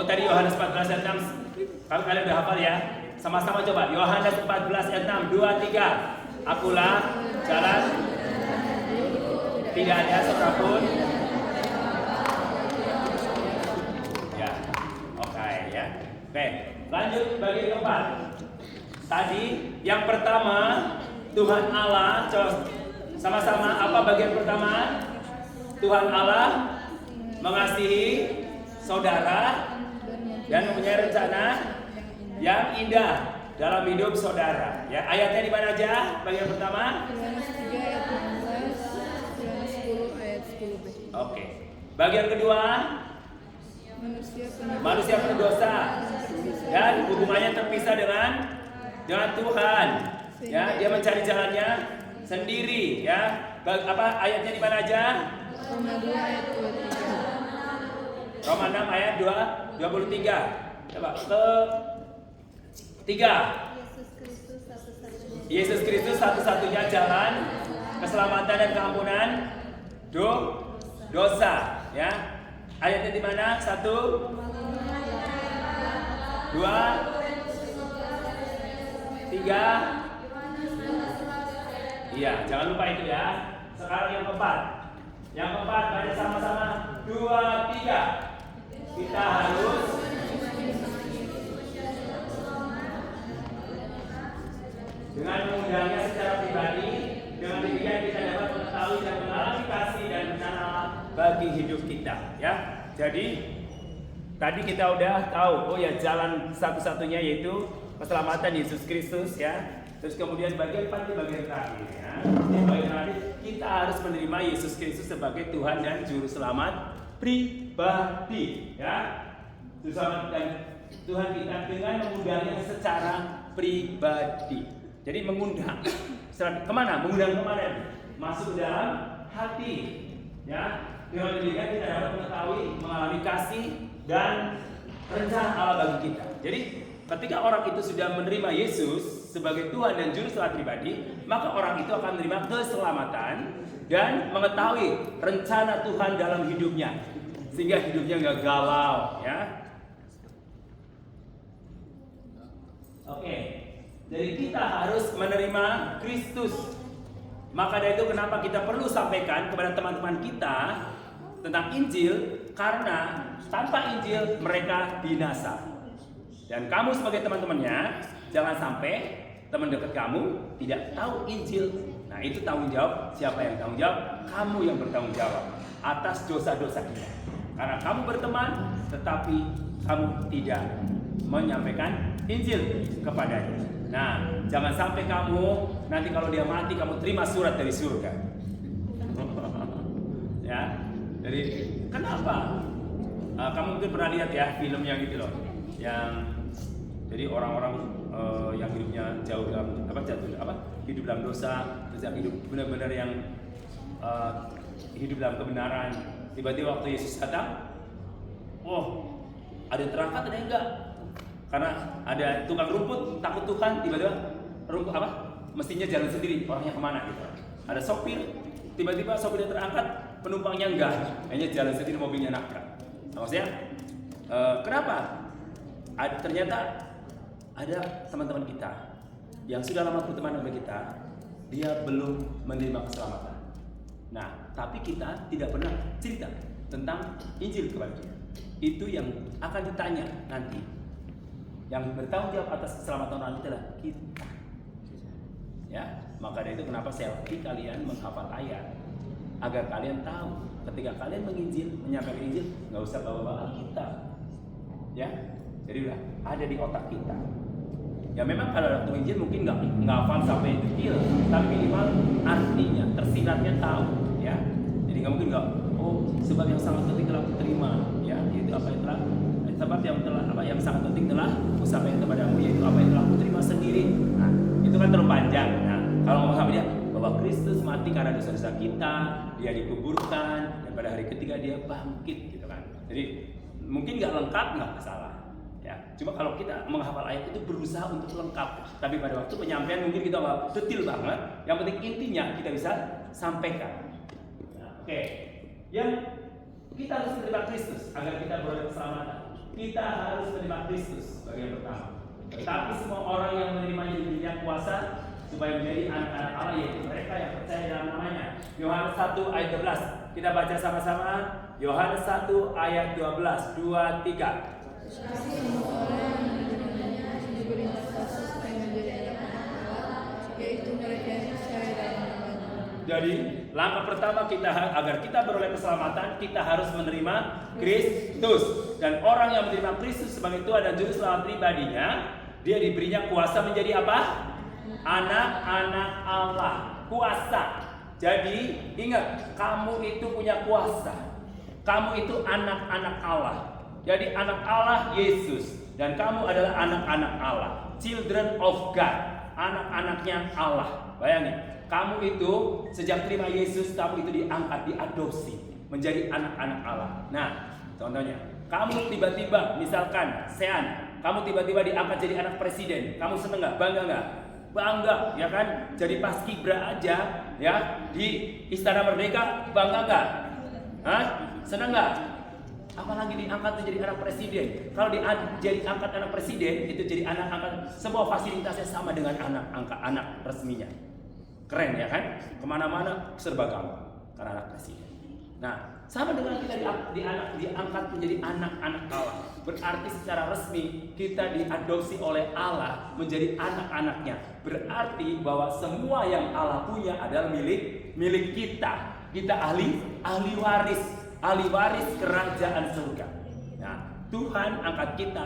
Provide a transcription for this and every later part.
tadi Yohanes 14 ayat 6. Kalau kalian udah hafal ya, sama-sama coba. Yohanes 14 ayat 6, 2, 3. Akulah jalan, tidak ada seorang. Ya, oke ya. Oke, lanjut bagian keempat. Tadi yang pertama Tuhan Allah, sama-sama apa bagian pertama? Tuhan Allah mengasihi saudara dan mempunyai rencana yang indah dalam hidup saudara. Ya, ayatnya di mana aja? Bagian pertama? Yohanes 3 ayat 16, Yohanes 10 ayat 10b. Oke. Bagian kedua, manusia penuh dosa dan hubungannya terpisah dengan Tuhan. Ya, dia mencari jalannya sendiri. Ya, apa ayatnya di mana aja? Roma 2 ayat 23. Roma 6 ayat 23. Coba ke 3. Yesus Kristus satu-satunya jalan keselamatan dan keampunan dosa. Ya, ayatnya di mana? 1, 2, 3. Iya, jangan lupa itu ya. Sekarang yang keempat. Yang keempat, baca sama-sama. 2, 3. Kita harus dengan mengundangnya secara pribadi. Dengan demikian kita dapat mengetahui dan mengalami kasih dan rencana Allah bagi hidup kita. Ya, jadi tadi kita udah tahu, oh ya jalan satu-satunya yaitu keselamatan Yesus Kristus ya. Terus kemudian bagian terakhir ya. Bagian terakhir kita harus menerima Yesus Kristus sebagai Tuhan dan Juru Selamat pribadi ya. Juru Selamat dan Tuhan kita dengan mengundangnya secara pribadi. Jadi mengundang kemana? Mengundang kemana? Masuk ke dalam hati ya. Dengan demikian kita dapat mengetahui, mengalami kasih dan rencana Allah bagi kita. Jadi ketika orang itu sudah menerima Yesus sebagai Tuhan dan Juru Selamat pribadi, maka orang itu akan menerima keselamatan dan mengetahui rencana Tuhan dalam hidupnya, sehingga hidupnya nggak galau, ya. Oke, jadi kita harus menerima Kristus. Maka dari itu kenapa kita perlu sampaikan kepada teman-teman kita tentang Injil, karena tanpa Injil mereka binasa. Dan kamu sebagai teman-temannya, jangan sampai teman dekat kamu tidak tahu Injil. Nah, itu tanggung jawab. Siapa yang tanggung jawab? Kamu yang bertanggung jawab atas dosa-dosa kita. Karena kamu berteman, tetapi kamu tidak menyampaikan Injil kepadanya. Nah, jangan sampai kamu nanti kalau dia mati kamu terima surat dari surga. Ya, jadi kenapa? Kamu mungkin pernah lihat ya film yang gitu loh, yang jadi orang-orang yang hidupnya jauh dalam hidup dalam dosa, terus yang hidup benar-benar yang hidup dalam kebenaran. Tiba-tiba waktu Yesus datang, ada yang terangkat, ada yang enggak. Karena ada tukang rumput takut Tuhan, tiba-tiba rumput mestinya jalan sendiri, orangnya kemana gitu. Ada sopir, tiba-tiba sopirnya terangkat, penumpangnya enggak, hanya jalan sendiri, mobilnya nabrak. Maksudnya kenapa? Ternyata ada teman-teman kita yang sudah lama berteman dengan kita, dia belum menerima keselamatan. Nah, tapi kita tidak pernah cerita tentang Injil kepada dia. Itu yang akan ditanya nanti. Yang bertanggung jawab atas keselamatan orang itu adalah kita. Ya, maka dari itu kenapa selfie kalian menghafal ayat, agar kalian tahu ketika kalian menginjil, menyampaikan Injil, nggak usah bawa-bawa Alkitab. Ya, jadi udah ada di otak kita. Ya memang kalau waktu Injil mungkin nggak hafal sampai detail, tapi minimal artinya, tersiratnya tahu. Ya, jadi nggak mungkin sebab yang sangat penting telah kuterima. Ya, itu apa yang telah sebab yang sangat penting telah kusampaikan kepadamu, yaitu apa yang telah kuterima sendiri. Nah, itu kan terlalu panjang. Nah, kalau ngomong sama dia bahwa Kristus mati karena dosa-dosa kita, dia dikuburkan, dan pada hari ketiga dia bangkit, gitu kan. Jadi mungkin nggak lengkap, nggak masalah. Ya, cuma kalau kita menghafal ayat itu berusaha untuk lengkap, tapi pada waktu penyampaian mungkin kita nggak detail banget. Yang penting intinya kita bisa sampaikan. Nah, oke. Yang kita harus menerima Kristus agar kita beroleh keselamatan. kita harus menerima Kristus sebagai yang pertama. Tetapi semua orang yang menerimanya diberikan kuasa supaya menjadi anak-anak Allah, yaitu mereka yang percaya dalam namanya. Yohanes 1 ayat 12. Kita baca sama-sama. Yohanes 1 ayat 12. 2, 3. Semua orang yang menerimanya diberi kuasa supaya menjadi anak-anak Allah, yaitu mereka yang percaya dalam namanya. Jadi langkah pertama kita agar kita beroleh keselamatan, kita harus menerima Kristus. Dan orang yang menerima Kristus sebagai Tuhan dan Juru Selamat pribadinya, dia diberinya kuasa menjadi apa? Anak-anak Allah. Kuasa. Jadi ingat, kamu itu punya kuasa. Kamu itu anak-anak Allah. Jadi anak Allah Yesus, dan kamu adalah anak-anak Allah, children of God, anak-anaknya Allah. Bayangin, kamu itu sejak terima Yesus, kamu itu diangkat, diadopsi menjadi anak-anak Allah. Nah, contohnya, kamu tiba-tiba, misalkan Sean, kamu tiba-tiba diangkat jadi anak presiden, kamu seneng nggak? Bangga nggak? Bangga, ya kan? Jadi paskibra aja, ya di Istana Merdeka, bangga nggak? Hah? Seneng nggak? Apalagi diangkat menjadi anak presiden. Kalau jadi angkat anak presiden, itu jadi anak angkat, semua fasilitasnya sama dengan anak resminya. Keren ya kan? Kemana-mana serba gampang karena anak presiden. Nah, sama dengan kita diangkat menjadi anak-anak Allah. Berarti secara resmi kita diadopsi oleh Allah menjadi anak-anaknya. Berarti bahwa semua yang Allah punya adalah milik kita. Kita ahli waris kerajaan surga. Nah, Tuhan angkat kita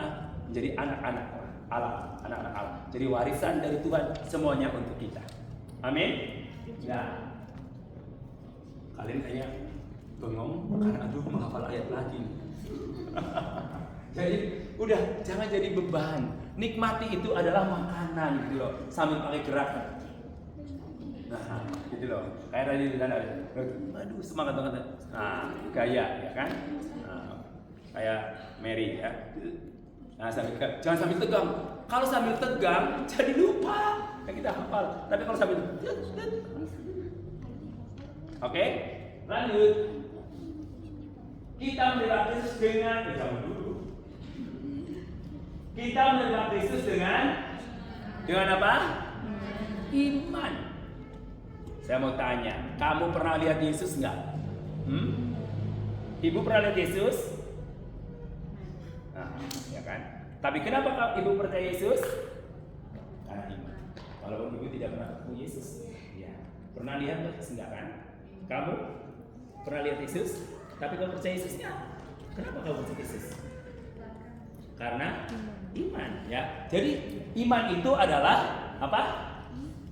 menjadi anak-anak Allah, anak-anak Allah. Jadi warisan dari Tuhan semuanya untuk kita. Amin. Ya. Kalian kayaknya bengong karena aduh menghafal ayat lagi. Jadi udah jangan jadi beban. Nikmati itu adalah makanan gitu loh, sambil pakai gerakan. Nah, gitu loh. Kayak tadi di sana, aduh semangat banget. Nah, gaya ya kan? Nah, kayak Mary ya. Nah, jangan sambil tegang. Kalau sambil tegang jadi lupa. Kayak kita hafal. Tapi kalau sambil Oke, lanjut. Kita menerima Kristus dengan Kita menerima Kristus dengan apa? Iman. Saya mau tanya, kamu pernah lihat Yesus nggak? Ibu pernah lihat Yesus? Nah, ya kan? Tapi kenapa ibu percaya Yesus? Karena iman. Walaupun ibu tidak pernah ketemu Yesus, ya. Pernah lihat Yesus nggak kan? Kamu pernah lihat Yesus? Tapi kamu percaya Yesusnya? Kenapa kamu percaya Yesus? Karena iman, ya. Jadi iman itu adalah apa?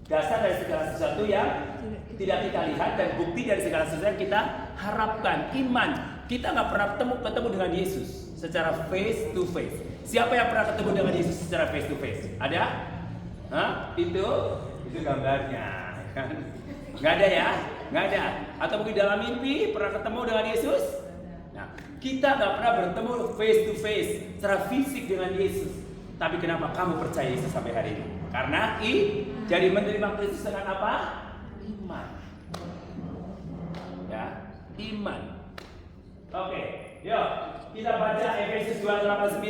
Dasar dari segala sesuatu yang tidak kita lihat dan bukti dari segala sesuatu yang kita harapkan. Iman. Kita nggak pernah ketemu dengan Yesus secara face to face. Siapa yang pernah ketemu dengan Yesus secara face to face? Ada? Hah? Itu gambarnya, kan? Nggak ada ya? Nggak ada. Atau mungkin dalam mimpi pernah ketemu dengan Yesus? Nah, kita nggak pernah bertemu face to face secara fisik dengan Yesus. Tapi kenapa kamu percaya Yesus sampai hari ini? Karena jadi menerima Kristus dengan apa? Iman. Ya, iman. Oke, yuk kita baca Efesus 2:8-9.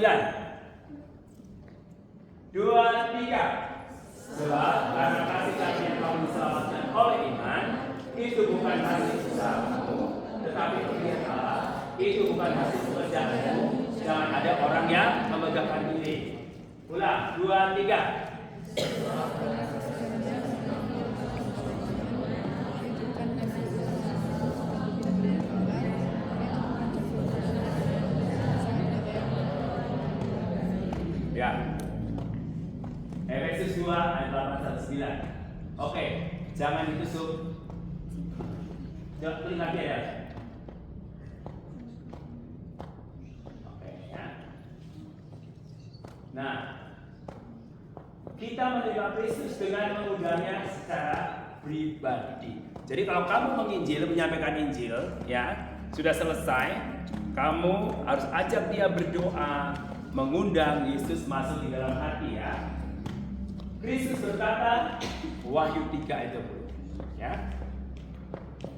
2-3. Sebab karena kasih karunia kamu diselamatkan oleh iman, itu bukan hasil usahamu, tetapi pemberian Allah. Itu bukan hasil pekerjaanmu. Jangan ada orang yang memegahkan diri. Ulang, 2-3. Ya. Efesus 2 ayat 8-9. Oke, jangan ditusuk. Jangan telinga dia ya. Oke ya. Nah, kita menerima Kristus dengan mengundangnya secara pribadi. Jadi kalau kamu menyampaikan Injil, ya sudah selesai, kamu harus ajak dia berdoa, mengundang Yesus masuk di dalam hati ya. Kristus berkata, Wahyu 3 ayat 20, ya.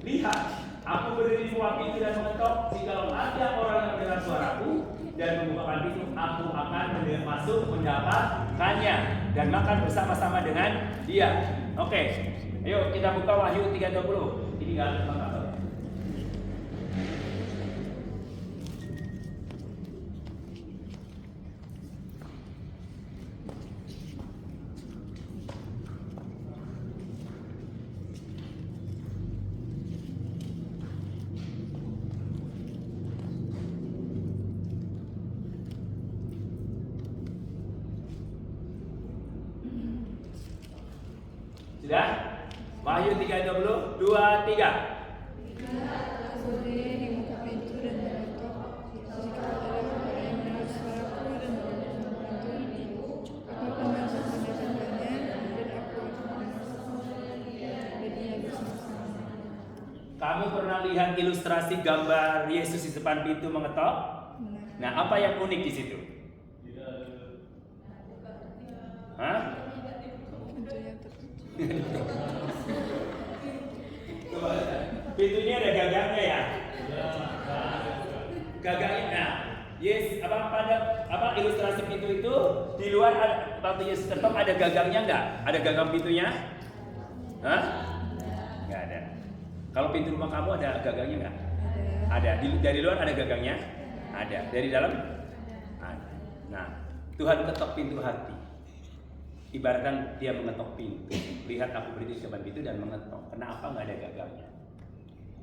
Lihat, aku berdiri di bawah pintu dan mengetok. Jikalau ada orang yang mendengar suaraku dan membukakan pintu, aku akan masuk mendapatkannya dan makan bersama-sama dengan dia. Oke, ayo kita buka Wahyu 3:20. Ini gak apa-apa. Sudah? Wahyu 3:20, 2, 3. Aku berdiri di muka pintu dan mengetok. Jika ada kepada yang mendengar suaraku dan membuka pintu, aku akan masuk mendapatkannya dan aku akan masuk dan ia bersama-sama. Kamu pernah lihat ilustrasi gambar Yesus di depan pintu mengetok? Nah, apa yang unik di situ? Hah? Pintunya tertutup. Pintunya ada gagangnya ya? Gagangnya. Nah, pada ilustrasi pintu itu di luar waktu Yesus ketok ada gagangnya nggak? Ada gagang pintunya? Hah? Nggak ada. Kalau pintu rumah kamu ada gagangnya nggak? Ada. Dari luar ada gagangnya? Ada. Dari dalam? Ada. Nah, Tuhan ketok pintu hati. Ibaratkan dia mengetok pintu. Lihat aku berdiri di depan pintu dan mengetok. Kenapa nggak ada gagangnya?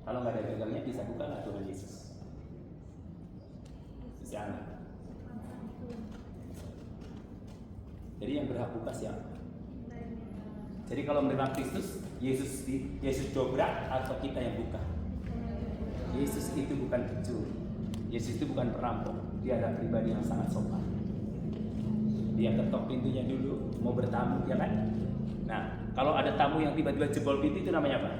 Kalau nggak ada gagangnya bisa buka nggak Tuhan Yesus? Bisa nggak? Jadi yang berhak buka siapa? Jadi kalau menerima Kristus, Yesus dobrak atau kita yang buka? Yesus itu bukan pencuri. Yesus itu bukan perampok. Dia adalah pribadi yang sangat sopan. Dia ketok pintunya dulu, mau bertamu, ya kan? Nah, kalau ada tamu yang tiba-tiba jebol pintu itu namanya apa?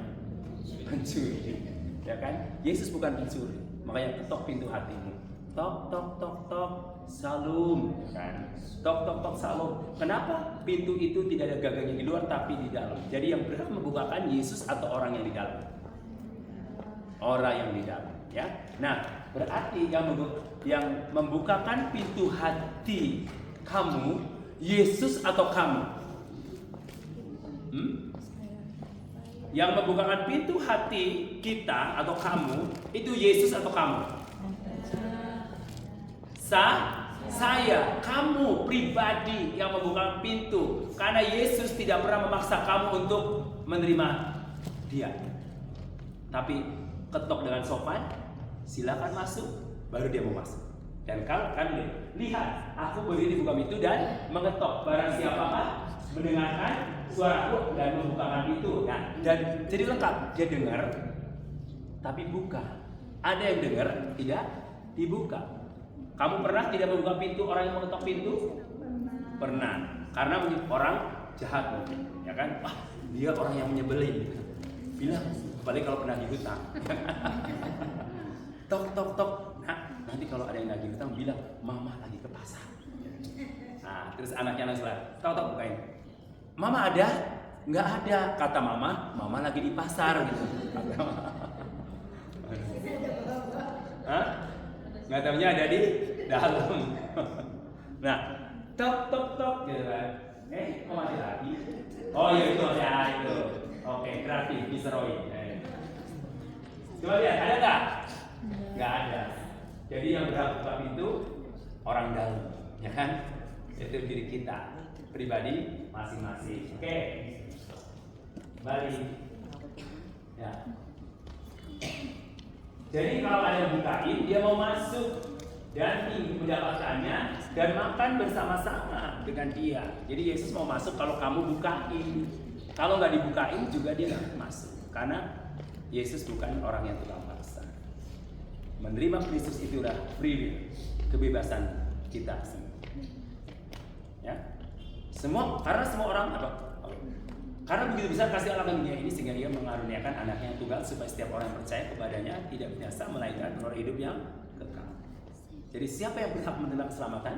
Pencuri, ya kan? Yesus bukan pencuri, makanya ketok pintu hatimu. Tok, tok, tok, tok, salum, ya kan? Tok, tok, tok, salum. Kenapa? Pintu itu tidak ada gagangnya di luar, tapi di dalam. Jadi yang berhak membukakan Yesus atau orang yang di dalam? Orang yang di dalam, ya. Nah, berarti yang membukakan pintu hati kamu, Yesus atau kamu? Yang membukakan pintu hati kita atau kamu, itu Yesus atau kamu? Saya, kamu pribadi yang membuka pintu. Karena Yesus tidak pernah memaksa kamu untuk menerima Dia. Tapi ketok dengan sopan, silakan masuk, baru dia mau masuk. Dan kalau kan lihat, aku berdiri di buka pintu dan mengetok. Barang siapakah mendengarkan suaraku dan membukakan pintu. Nah, dan jadi lengkap. Dia dengar, tapi buka. Ada yang dengar, tidak dibuka. Kamu pernah tidak membuka pintu orang yang mengetok pintu? Pernah. Karena orang jahat mungkin, ya kan? Wah, dia orang yang menyebelin. Bilang, balik kalau pernah di hutang. Tok, tok, tok. Nah, nanti kalau ada yang lagi hutang bilang, mama lagi ke pasar. Nah, terus anaknya langsung, tok, bukain. Mama ada? Nggak ada. Kata mama lagi di pasar gitu. Hah? Nggak tahunya ada di dalam. Nah, tok, tok, tok gitu kan. Kok masih lagi? Oh iya itu masih ada itu. Oke, kreatif, Viceroy. Coba lihat, ada nggak? Nggak ada. Jadi yang berhak buka pintu orang dalam, ya kan? Itu diri kita, pribadi masing-masing. Oke, balik. Ya. Jadi kalau ada yang bukain, dia mau masuk dan ingin mendapatkannya dan makan bersama-sama dengan dia. Jadi Yesus mau masuk kalau kamu bukain. Kalau nggak dibukain juga dia nggak masuk. Karena Yesus bukan orang yang tukang paksa. Menerima Kristus itu udah free will, kebebasan kita semua. Ya, karena semua orang apa? Karena begitu besar kasih Allah ke dunia ini sehingga Ia mengaruniakan anaknya yang tunggal supaya setiap orang yang percaya kepadanya tidak binasa melainkan beroleh hidup yang kekal. Jadi siapa yang berhak menerima keselamatan?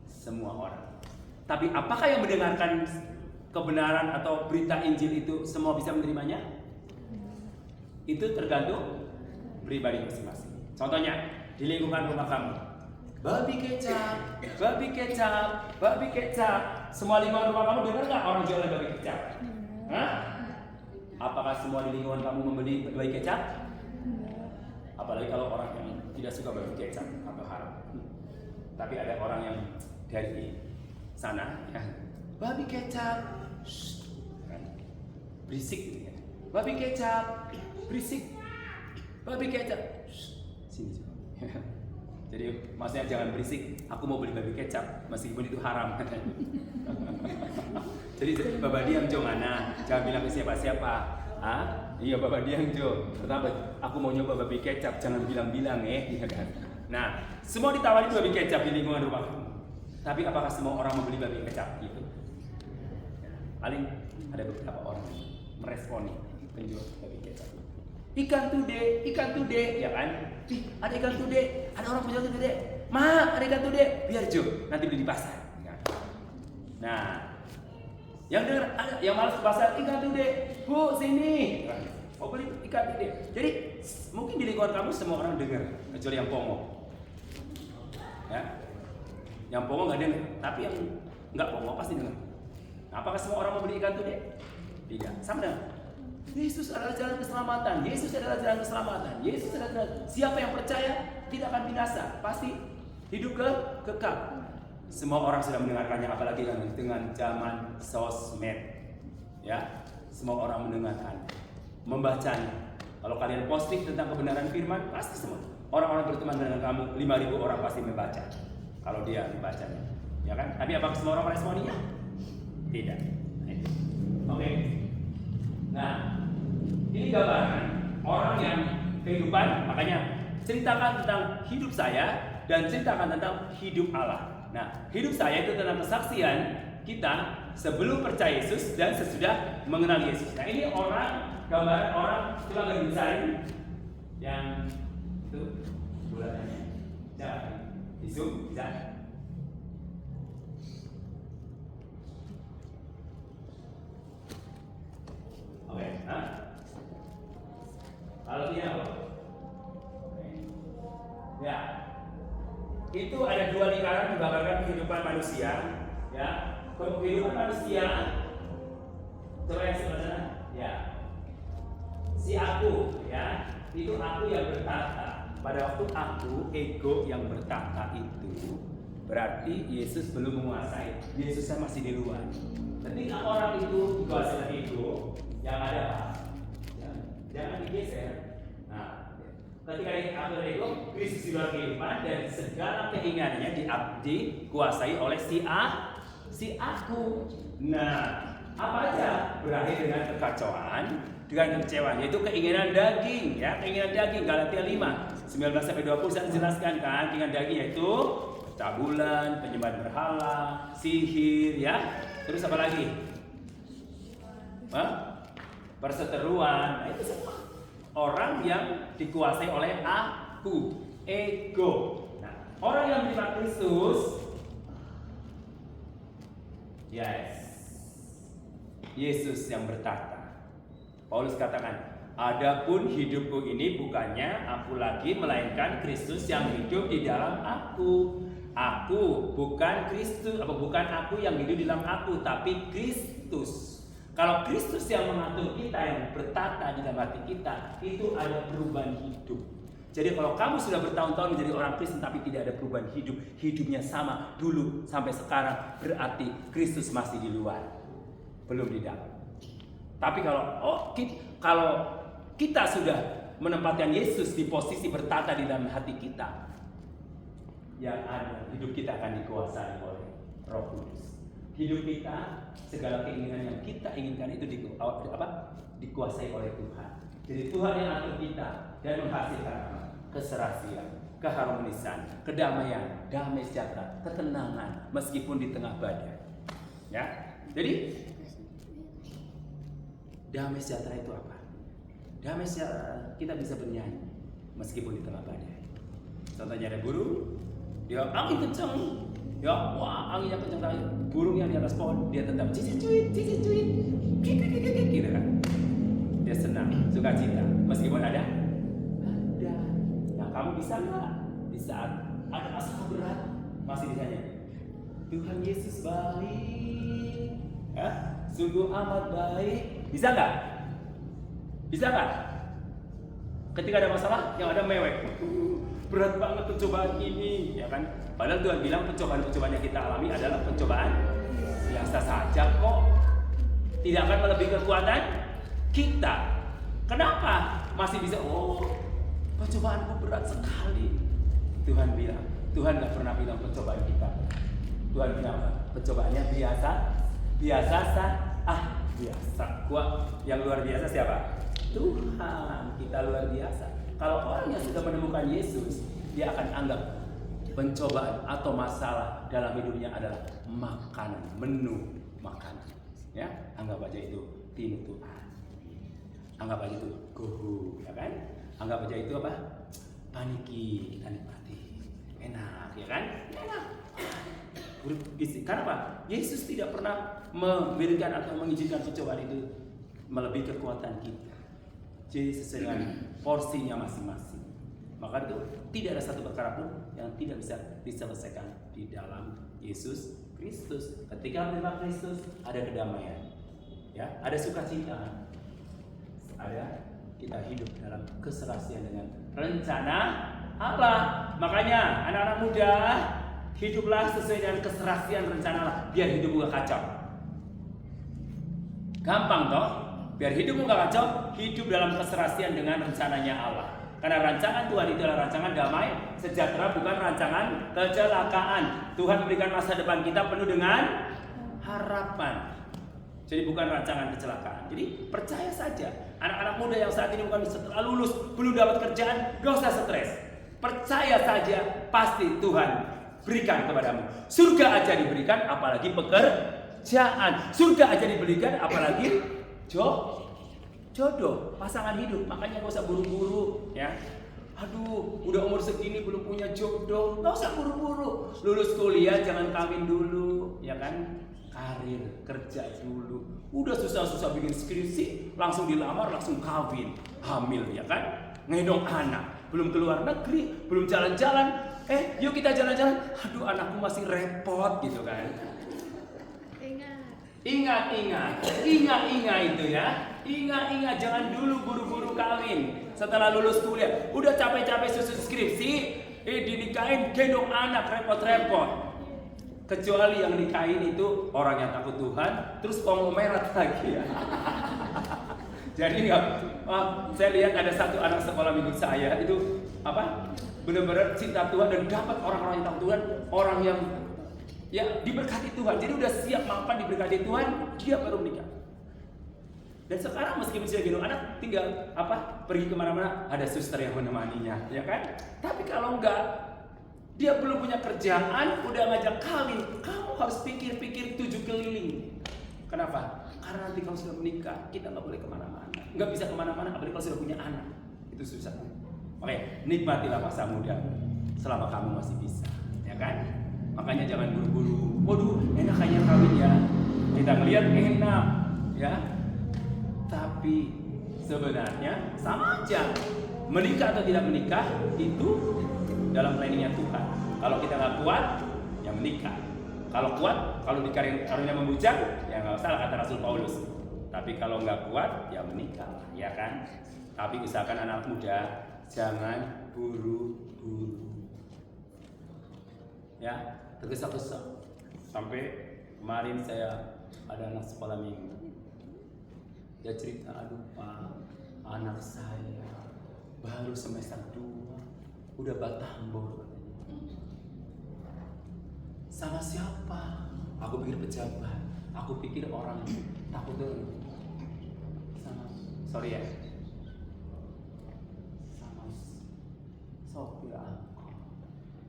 Semua orang. Tapi apakah yang mendengarkan kebenaran atau berita Injil itu semua bisa menerimanya? Itu tergantung pribadi masing-masing. Contohnya, di lingkungan rumah kamu. Babi kecap, babi kecap, babi kecap. Semua lingkungan rumah kamu dengar nggak orang jualan babi kecap? Hah? Apakah semua di lingkungan kamu membeli babi kecap? Apalagi kalau orang yang tidak suka babi kecap atau haram. Tapi ada orang yang dari sana, ya, babi kecap, berisik gitu ya. Babi kecap, berisik, babi kecap, sini coba. Jadi maksudnya jangan berisik, aku mau beli babi kecap meskipun itu haram. Jadi Bapak diam Jo, mana? Jangan bilang ke siapa-siapa. Ah, iya Bapak diam Jo. Kenapa? Aku mau nyoba babi kecap, jangan bilang-bilang ya kan. Nah, semua ditawarin babi kecap di lingkungan rumah. Tapi apakah semua orang membeli babi kecap gitu? Paling ada beberapa orang meresponi penjual babi kecap. Ikan tude, ya kan? Ih, ada ikan tude, ada orang penjual tude. Ma, ada ikan tude, biar Jo, nanti beli di pasar. Nah, yang dengar ada yang malas ke pasar, ikan tude, Bu, sini. Oh, beli ikan tude. Jadi mungkin di lingkungan kamu semua orang dengar, kecuali yang pongo. Ya, yang pongo nggak dengar, tapi yang nggak pongo pasti dengar. Nah, apakah semua orang mau beli ikan tude? Tidak, sama dengan Yesus adalah jalan keselamatan. Yesus adalah jalan keselamatan. Yesus adalah jalan. Siapa yang percaya tidak akan binasa, pasti hidup kekal. Semua orang sudah mendengarkannya, apalagi dengan zaman sosmed. Ya, semua orang mendengarkan, membacanya. Kalau kalian posting tentang kebenaran firman, pasti semua orang-orang berteman dengan kamu, 5.000 orang pasti membaca. Kalau dia membacanya, ya kan? Tapi apakah semua orang meresponinya? Tidak. Oke. Nah, ini gambaran orang yang kehidupan, makanya ceritakan tentang hidup saya dan ceritakan tentang hidup Allah. Nah, hidup saya itu tentang kesaksian kita sebelum percaya Yesus dan sesudah mengenal Yesus. Nah, ini orang, gambaran orang, coba nggak disain yang itu bulanannya, jangan di zoom, bisa. Oke, kalau tidak apa? Ya, itu ada dua lingkaran menggambarkan kehidupan manusia. Ya, kehidupan manusia. Coba yang sebelah sana. Ya, si aku, ya, itu aku yang bertata. Pada waktu aku, ego yang bertata itu berarti Yesus belum menguasai. Yesusnya masih di luar. Ketika orang itu dikuasai ego, yang ada apa? Jangan digeser. Nah, ketika aku ego, Kristus di luar kehidupan dan segala keinginannya dikuasai oleh si aku. Nah, apa aja berakhir dengan kekacauan, dengan kekecewaan, yaitu keinginan daging, ya, keinginan daging. Galatia 5:19-20 saya jelaskan kan, keinginan daging yaitu cabulan, penyembahan berhala, sihir, ya. Terus apa lagi? Perseteruan. Nah, itu semua orang yang dikuasai oleh aku, ego. Nah, orang yang menerima Kristus, yes, Yesus yang bertata. Paulus katakan, adapun hidupku ini bukannya aku lagi, melainkan Kristus yang hidup di dalam aku. Aku bukan Kristus, bukan aku yang hidup di dalam aku, tapi Kristus. Kalau Kristus yang mengatur kita, yang bertata di dalam hati kita, itu ada perubahan hidup. Jadi kalau kamu sudah bertahun-tahun menjadi orang Kristen tapi tidak ada perubahan hidup, hidupnya sama dulu sampai sekarang, berarti Kristus masih di luar, belum di dalam. Tapi kalau kita sudah menempatkan Yesus di posisi bertata di dalam hati kita, yang ada hidup kita akan dikuasai oleh Roh Kudus. Hidup kita, segala keinginan yang kita inginkan itu dikuasai oleh Tuhan. Jadi Tuhan yang atur kita dan menghasilkan keserasian, keharmonisan, kedamaian, damai sejahtera, ketenangan meskipun di tengah badai. Ya, jadi damai sejahtera itu apa? Damai sejahtera kita bisa bernyanyi meskipun di tengah badai. Contohnya ada burung, dia angin kencang, ya, wah anginnya kencang sekali. Burung yang di atas pohon, dia tetap cicit cuit, gitu kan. Dia senang, suka cita, meskipun ada. Nah, kamu bisa nggak di saat ada masalah berat masih ditanya, Tuhan Yesus baik, ya, sungguh amat baik. Bisa nggak? Bisa nggak? Ketika ada masalah yang ada mewek, berat banget pencobaan ini, ya kan? Padahal Tuhan bilang pencobaan-pencobaan yang kita alami adalah pencobaan biasa saja kok, tidak akan melebihi kekuatan kita. Kenapa masih bisa? Oh, pencobaanku berat sekali. Tuhan bilang, Tuhan nggak pernah bilang pencobaan kita. Tuhan bilang pencobaannya biasa biasa. Yang luar biasa siapa? Tuhan. Kita luar biasa. Kalau orang yang sudah menemukan Yesus, dia akan anggap pencobaan atau masalah dalam hidupnya adalah makanan, menu makanan. Ya, anggap aja itu tinutuan. Anggap aja itu gohu, ya kan? Anggap aja itu apa? Paniki, kita nikmati. Enak, ya kan? Enak. Karena apa? Yesus tidak pernah memberikan atau mengizinkan pencobaan itu melebihi kekuatan kita. Jadi sesuai dengan porsinya masing-masing. Maka itu tidak ada satu perkara pun yang tidak bisa diselesaikan di dalam Yesus Kristus. Ketika menerima Kristus ada kedamaian, ya, ada sukacita, ada kita hidup dalam keserasian dengan rencana Allah. Makanya anak-anak muda, hiduplah sesuai dengan keserasian rencana Allah, biar hidup gak kacau. Gampang toh? Biar hidup gak kacau, hidup dalam keserasian dengan rencananya Allah. Karena rancangan Tuhan itu adalah rancangan damai sejahtera, bukan rancangan kecelakaan. Tuhan memberikan masa depan kita penuh dengan harapan. Jadi bukan rancangan kecelakaan. Jadi percaya saja, anak-anak muda yang saat ini bukan setelah lulus, belum dapat kerjaan, gak usah stres. Percaya saja, pasti Tuhan berikan kepadamu. Surga aja diberikan, apalagi pekerjaan. Surga aja diberikan, apalagi jodoh, pasangan hidup. Makanya gak usah buru-buru, ya. Aduh, udah umur segini belum punya jodoh, gak usah buru-buru. Lulus kuliah jangan kawin dulu, ya kan? Karir, kerja dulu. Udah susah-susah bikin skripsi, langsung dilamar, langsung kawin, hamil, ya kan? Ngedong anak, belum keluar negeri, belum jalan-jalan. Yuk kita jalan-jalan. Aduh, anakku masih repot gitu kan. Ingat itu ya. Ingat, jangan dulu buru-buru kawin. Setelah lulus kuliah, udah capek-capek susun skripsi, dinikahin, gendong anak, repot-repot. Kecuali yang nikahin itu orang yang takut Tuhan, terus konglomerat lagi ya. Jadi saya lihat ada satu anak sekolah minggu saya itu benar-benar cinta Tuhan dan dapat orang-orang yang takut Tuhan, orang yang ya diberkati Tuhan. Jadi udah siap mapan diberkati Tuhan, dia baru menikah. Dan sekarang meskipun sudah gendong anak, tinggal pergi kemana-mana ada suster yang menemaninya, ya kan? Tapi kalau enggak, dia belum punya kerjaan, udah ngajak kawin, kamu harus pikir-pikir 7 keliling. Kenapa? Karena nanti kalau sudah menikah, kita nggak boleh kemana-mana, nggak bisa kemana-mana, apalagi kalau sudah punya anak, itu susah. Oke, nikmatilah masa muda selama kamu masih bisa, ya kan? Makanya jangan buru-buru. Waduh, enak kayaknya kawin ya. Kita ngelihat enak, ya. Tapi sebenarnya sama aja. Menikah atau tidak menikah itu dalam planningnya Tuhan. Kalau kita nggak kuat, ya menikah. Kalau kuat, kalau karunia membujang, ya nggak salah kata Rasul Paulus. Tapi kalau nggak kuat, ya menikah, ya kan? Tapi usahakan anak muda jangan buru-buru. Ya, tergesa-gesa. Sampai kemarin saya ada anak sekolah minggu. Dia cerita, aduh Pak, anak saya baru semester 2 udah batambor. Sama siapa? Aku pikir pejabat, aku pikir orang takut dulu. Sama, sorry ya, sama sopir angkot.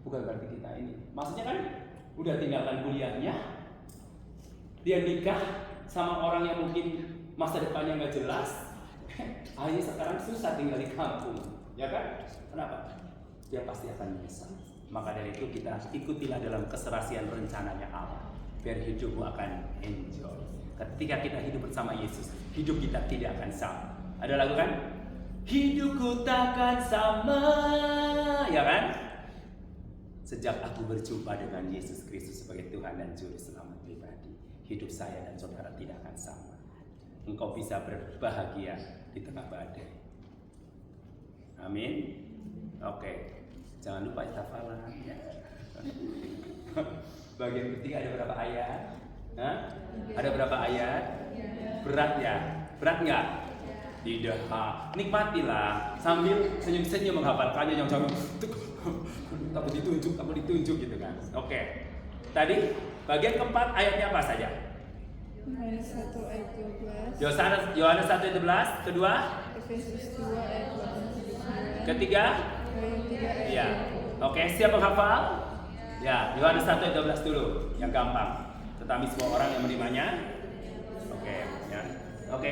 Bukan berarti kita ini. Maksudnya kan udah tinggalkan kuliahnya, dia nikah sama orang yang mungkin masa depannya nggak jelas. Akhirnya sekarang susah tinggal di kampung, ya kan? Kenapa? Dia pasti akan menyesal. Maka dari itu kita ikutilah dalam keserasian rencananya Allah, biar hidupmu akan enjoy. Ketika kita hidup bersama Yesus, hidup kita tidak akan sama. Ada lagu kan? Hidupku takkan sama, ya kan? Sejak aku berjumpa dengan Yesus Kristus sebagai Tuhan dan Juru Selamat pribadi, hidup saya dan saudara tidak akan sama. Engkau bisa berbahagia di tengah badai. Amin. Oke. Jangan lupa hafalan ya. Bagian ketiga ada berapa ayat? Hah? Ada berapa ayat? Berat ya? Berat nggak? Tidak. Nikmatilah sambil senyum-senyum menghafalkannya, yang jangan takut ditunjuk gitu kan. Oke. Tadi bagian keempat ayatnya apa saja? Yohanes 1 ayat 12. Yohanes 1 ayat 11. Kedua? Efesus 2 ayat 8-9. Ketiga? Ayat 3 ayat Ya. Oke, siap menghafal? Ya, Yohanes 1 ayat 12 dulu, yang gampang. Tetapi semua orang yang menerimanya. Oke, ya. Oke.